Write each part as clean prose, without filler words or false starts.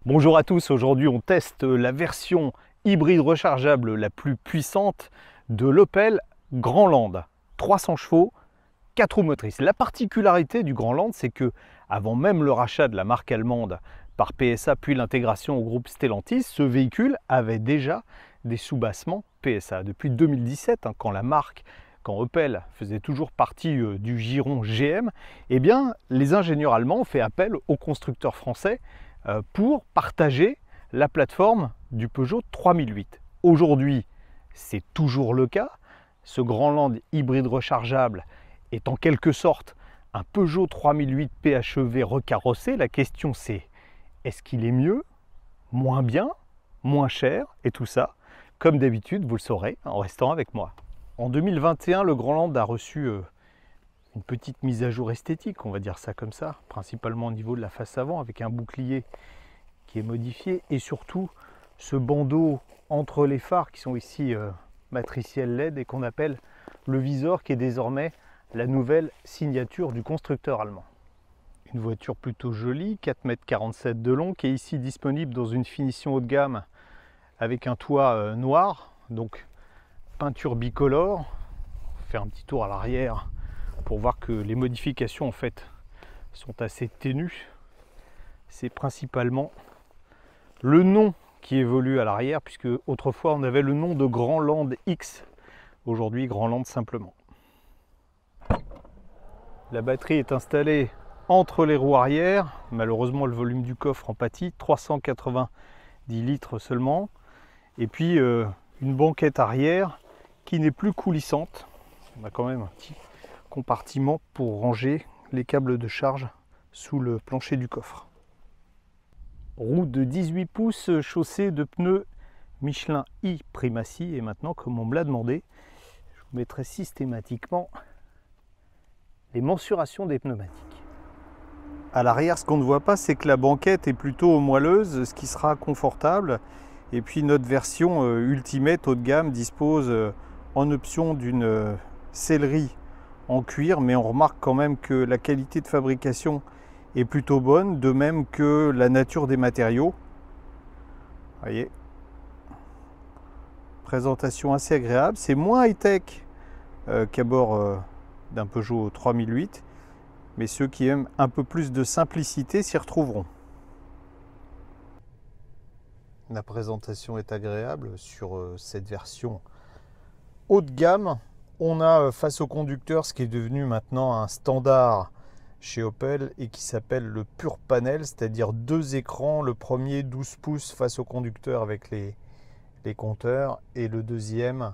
Bonjour à tous, aujourd'hui on teste la version hybride rechargeable la plus puissante de l'Opel Grandland. 300 chevaux, 4 roues motrices. La particularité du Grandland, c'est que avant même le rachat de la marque allemande par PSA puis l'intégration au groupe Stellantis, ce véhicule avait déjà des soubassements PSA. Depuis 2017, quand Opel faisait toujours partie du giron GM, eh bien, les ingénieurs allemands ont fait appel aux constructeurs français pour partager la plateforme du Peugeot 3008. Aujourd'hui, c'est toujours le cas. Ce Grandland hybride rechargeable est en quelque sorte un Peugeot 3008 PHEV recarrossé. La question c'est, est-ce qu'il est mieux, moins bien, moins cher? Et tout ça, comme d'habitude, vous le saurez en restant avec moi. En 2021, le Grandland a reçu une petite mise à jour esthétique, on va dire ça comme ça, principalement au niveau de la face avant, avec un bouclier qui est modifié, et surtout ce bandeau entre les phares qui sont ici matriciels LED et qu'on appelle le visor, qui est désormais la nouvelle signature du constructeur allemand. Une voiture plutôt jolie, 4,47 m de long, qui est ici disponible dans une finition haut de gamme avec un toit noir, donc peinture bicolore. On fait un petit tour à l'arrière pour voir que les modifications en fait sont assez ténues. C'est principalement le nom qui évolue à l'arrière, puisque autrefois on avait le nom de Grandland X, aujourd'hui Grandland simplement. La batterie est installée entre les roues arrière. Malheureusement, le volume du coffre en pâtit, 390 litres seulement. Et puis une banquette arrière qui n'est plus coulissante. On a quand même un petit compartiment pour ranger les câbles de charge sous le plancher du coffre. Roue de 18 pouces chaussée de pneus Michelin I Primacy. Et maintenant, comme on me l'a demandé, je vous mettrai systématiquement les mensurations des pneumatiques. À l'arrière, ce qu'on ne voit pas, c'est que la banquette est plutôt moelleuse, ce qui sera confortable. Et puis notre version Ultimate haut de gamme dispose en option d'une sellerie en cuir, mais on remarque quand même que la qualité de fabrication est plutôt bonne, de même que la nature des matériaux. Vous voyez, présentation assez agréable. C'est moins high-tech qu'à bord d'un Peugeot 3008, mais ceux qui aiment un peu plus de simplicité s'y retrouveront. La présentation est agréable sur cette version haut de gamme. On a face au conducteur ce qui est devenu maintenant un standard chez Opel et qui s'appelle le Pure Panel, c'est-à-dire deux écrans. Le premier 12 pouces face au conducteur avec les compteurs, et le deuxième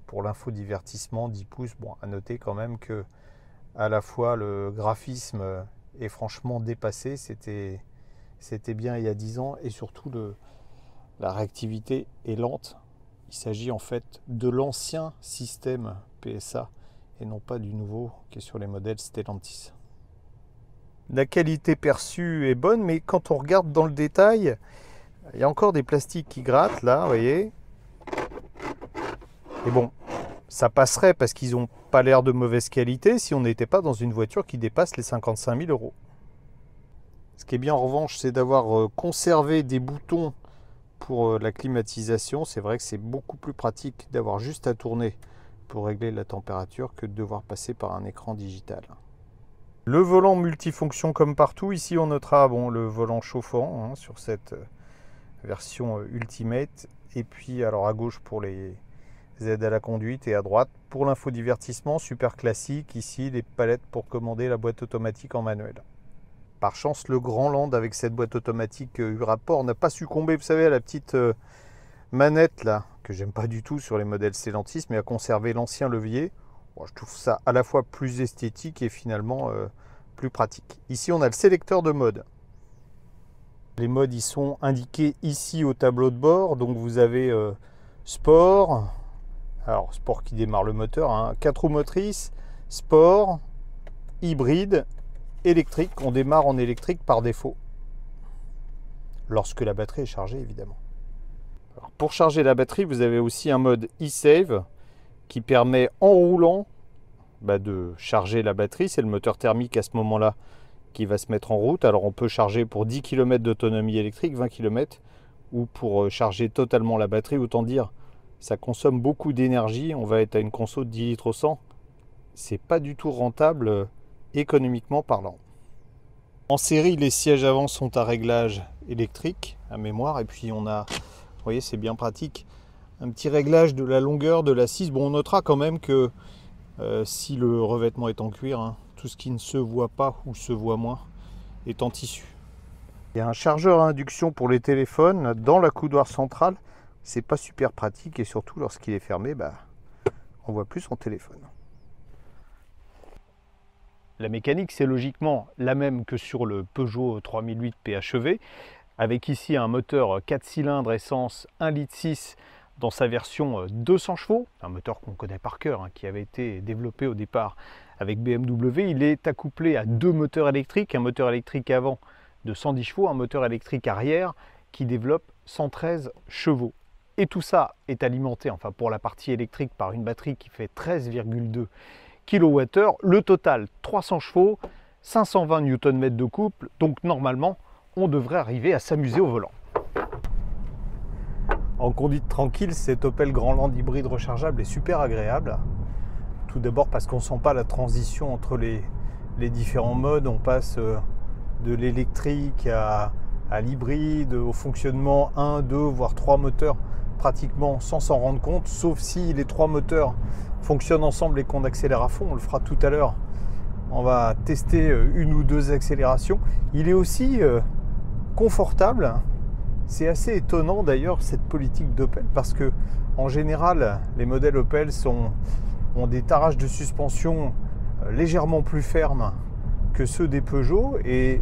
pour l'infodivertissement 10 pouces. Bon, à noter quand même que à la fois le graphisme est franchement dépassé, c'était bien il y a 10 ans, et surtout la réactivité est lente. Il s'agit en fait de l'ancien système PSA et non pas du nouveau qui est sur les modèles Stellantis. La qualité perçue est bonne, mais quand on regarde dans le détail, il y a encore des plastiques qui grattent là, vous voyez. Et bon, ça passerait parce qu'ils n'ont pas l'air de mauvaise qualité si on n'était pas dans une voiture qui dépasse les 55 000 €. Ce qui est bien en revanche, c'est d'avoir conservé des boutons pour la climatisation. C'est vrai que c'est beaucoup plus pratique d'avoir juste à tourner pour régler la température que de devoir passer par un écran digital. Le volant multifonction comme partout. Ici on notera le volant chauffant sur cette version Ultimate. Et puis alors à gauche pour les aides à la conduite et à droite pour l'infodivertissement, super classique. Ici les palettes pour commander la boîte automatique en manuel. Par chance, le Grandland avec cette boîte automatique U-Rapport n'a pas succombé, vous savez, à la petite manette là, que j'aime pas du tout sur les modèles Stellantis, mais a conservé l'ancien levier. Bon, je trouve ça à la fois plus esthétique et finalement plus pratique. Ici, on a le sélecteur de mode. Les modes, ils sont indiqués ici au tableau de bord. Donc vous avez sport, alors sport qui démarre le moteur, 4 roues motrices, sport, hybride, électrique. On démarre en électrique par défaut, lorsque la batterie est chargée évidemment. Alors, pour charger la batterie, vous avez aussi un mode e-save qui permet en roulant de charger la batterie. C'est le moteur thermique à ce moment-là qui va se mettre en route. Alors on peut charger pour 10 km d'autonomie électrique, 20 km, ou pour charger totalement la batterie. Autant dire, ça consomme beaucoup d'énergie. On va être à une conso de 10 litres au 100. C'est pas du tout rentable économiquement parlant. En série, les sièges avant sont à réglage électrique, à mémoire. Et puis on a, vous voyez, c'est bien pratique, un petit réglage de la longueur de l'assise. Bon, on notera quand même que si le revêtement est en cuir, hein, tout ce qui ne se voit pas ou se voit moins est en tissu. Il y a un chargeur à induction pour les téléphones dans la coudoir centrale. C'est pas super pratique et surtout lorsqu'il est fermé, on voit plus son téléphone. La mécanique, c'est logiquement la même que sur le Peugeot 3008 PHEV, avec ici un moteur 4 cylindres essence 1,6 litre dans sa version 200 chevaux, un moteur qu'on connaît par cœur, hein, qui avait été développé au départ avec BMW. Il est accouplé à deux moteurs électriques, un moteur électrique avant de 110 chevaux, un moteur électrique arrière qui développe 113 chevaux. Et tout ça est alimenté, enfin pour la partie électrique, par une batterie qui fait 13,2 kWh. Le total, 300 chevaux, 520 Nm de couple, donc normalement, on devrait arriver à s'amuser au volant. En conduite tranquille, cet Opel Grandland hybride rechargeable est super agréable. Tout d'abord parce qu'on ne sent pas la transition entre les différents modes. On passe de l'électrique à l'hybride, au fonctionnement 1, 2, voire 3 moteurs pratiquement sans s'en rendre compte, sauf si les 3 moteurs fonctionnent ensemble et qu'on accélère à fond. On le fera tout à l'heure. On va tester une ou deux accélérations. Il est aussi confortable. C'est assez étonnant d'ailleurs cette politique d'Opel parce que en général les modèles Opel ont des tarages de suspension légèrement plus fermes que ceux des Peugeot. Et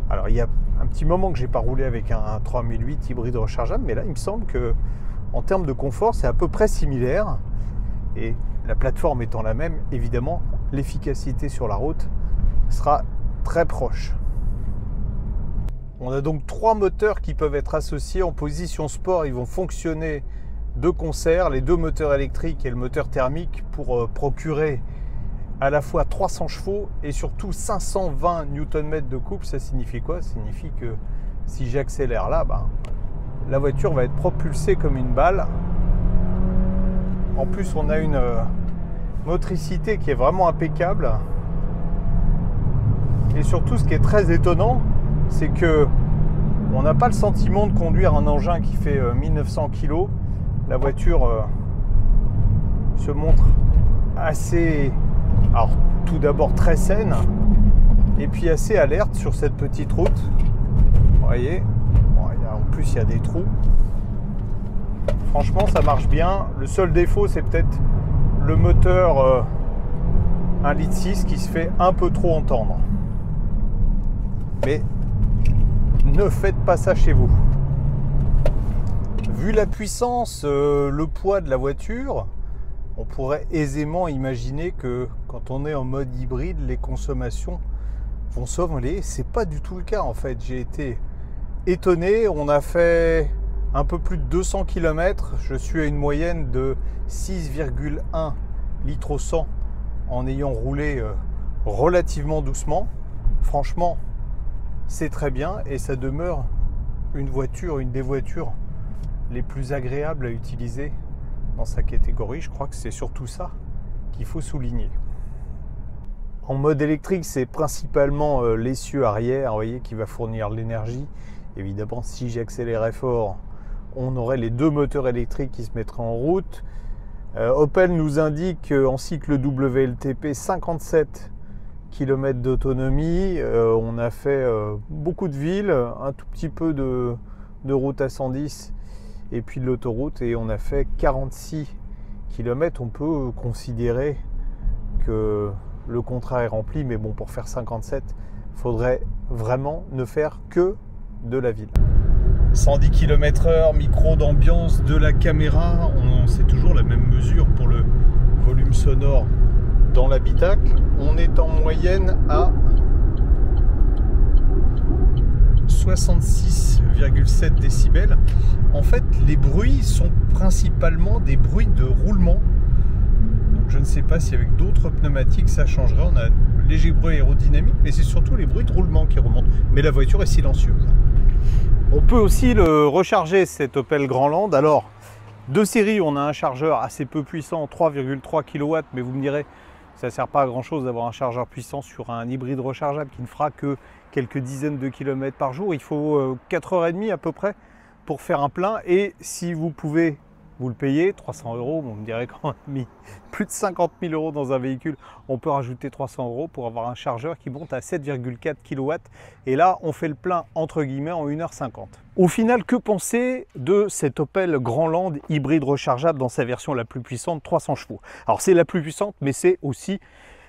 alors il y a un petit moment que j'ai pas roulé avec un 3008 hybride rechargeable, mais là il me semble que en termes de confort c'est à peu près similaire. Et la plateforme étant la même, évidemment l'efficacité sur la route sera très proche. On a donc 3 moteurs qui peuvent être associés en position sport. Ils vont fonctionner de concert, les 2 moteurs électriques et le moteur thermique, pour procurer à la fois 300 chevaux et surtout 520 Nm de couple. Ça signifie quoi? Ça signifie que si j'accélère là, la voiture va être propulsée comme une balle. En plus, on a une motricité qui est vraiment impeccable. Et surtout, ce qui est très étonnant, c'est que on n'a pas le sentiment de conduire un engin qui fait 1900 kg. La voiture se montre assez, alors tout d'abord très saine, et puis assez alerte sur cette petite route. Vous voyez, en plus il y a des trous. Franchement, ça marche bien. Le seul défaut, c'est peut-être le moteur 1,6 litre qui se fait un peu trop entendre. Mais ne faites pas ça chez vous. Vu la puissance, le poids de la voiture, on pourrait aisément imaginer que quand on est en mode hybride, les consommations vont s'envoler. C'est pas du tout le cas en fait. J'ai été étonné. On a fait un peu plus de 200 km. Je suis à une moyenne de 6,1 litres au 100 en ayant roulé relativement doucement. Franchement, c'est très bien et ça demeure une des voitures les plus agréables à utiliser dans sa catégorie. Je crois que c'est surtout ça qu'il faut souligner. En mode électrique, c'est principalement l'essieu arrière, vous voyez, qui va fournir l'énergie. Évidemment, si j'accélérais fort, on aurait les 2 moteurs électriques qui se mettraient en route. Opel nous indique en cycle WLTP 57 km d'autonomie. On a fait beaucoup de villes, un tout petit peu de route à 110 et puis de l'autoroute, et on a fait 46 km. On peut considérer que le contrat est rempli, mais bon, pour faire 57, il faudrait vraiment ne faire que de la ville. 110 km/h, micro d'ambiance de la caméra, c'est toujours la même mesure pour le volume sonore dans l'habitacle. On est en moyenne à 66,7 décibels. En fait, les bruits sont principalement des bruits de roulement. Donc, je ne sais pas si avec d'autres pneumatiques ça changerait. On a léger bruit aérodynamique, mais c'est surtout les bruits de roulement qui remontent. Mais la voiture est silencieuse. On peut aussi le recharger, cet Opel Grandland. Alors, de série, on a un chargeur assez peu puissant, 3,3 kW, mais vous me direz, ça ne sert pas à grand chose d'avoir un chargeur puissant sur un hybride rechargeable qui ne fera que quelques dizaines de kilomètres par jour. Il faut 4h30 à peu près pour faire un plein, et si vous pouvez vous le payer, 300 €, on me dirait quand même mis plus de 50 000 € dans un véhicule, on peut rajouter 300 € pour avoir un chargeur qui monte à 7,4 kW, et là on fait le plein entre guillemets en 1h50. Au final, que penser de cet Opel Grandland hybride rechargeable dans sa version la plus puissante, 300 chevaux? Alors c'est la plus puissante, mais c'est aussi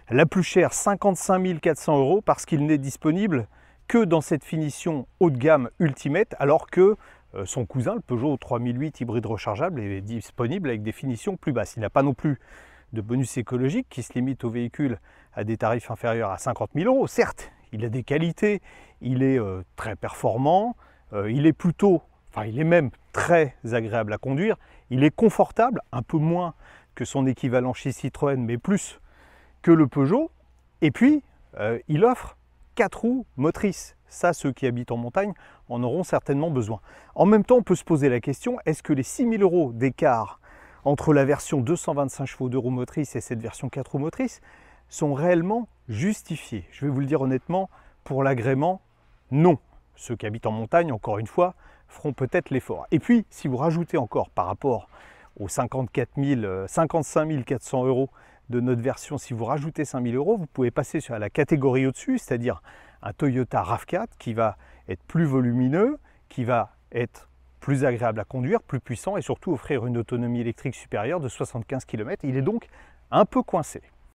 la plus chère, 55 400 €, parce qu'il n'est disponible que dans cette finition haut de gamme Ultimate, alors que son cousin, le Peugeot 3008 hybride rechargeable, est disponible avec des finitions plus basses. Il n'a pas non plus de bonus écologique qui se limite aux véhicules à des tarifs inférieurs à 50 000 €. Certes, il a des qualités, il est très performant, il est même très agréable à conduire, il est confortable, un peu moins que son équivalent chez Citroën, mais plus que le Peugeot. Et puis, il offre 4 roues motrices. Ça, ceux qui habitent en montagne en auront certainement besoin. En même temps, on peut se poser la question, est-ce que les 6 000 € d'écart entre la version 225 chevaux de roues motrices et cette version 4 roues motrices sont réellement justifiés? Je vais vous le dire honnêtement, pour l'agrément, non. Ceux qui habitent en montagne, encore une fois, feront peut-être l'effort. Et puis, si vous rajoutez encore par rapport aux 55 400 € de notre version, si vous rajoutez 5 000 €, vous pouvez passer sur la catégorie au-dessus, c'est-à-dire un Toyota RAV4 qui va être plus volumineux, qui va être plus agréable à conduire, plus puissant et surtout offrir une autonomie électrique supérieure de 75 km. Il est donc un peu coincé.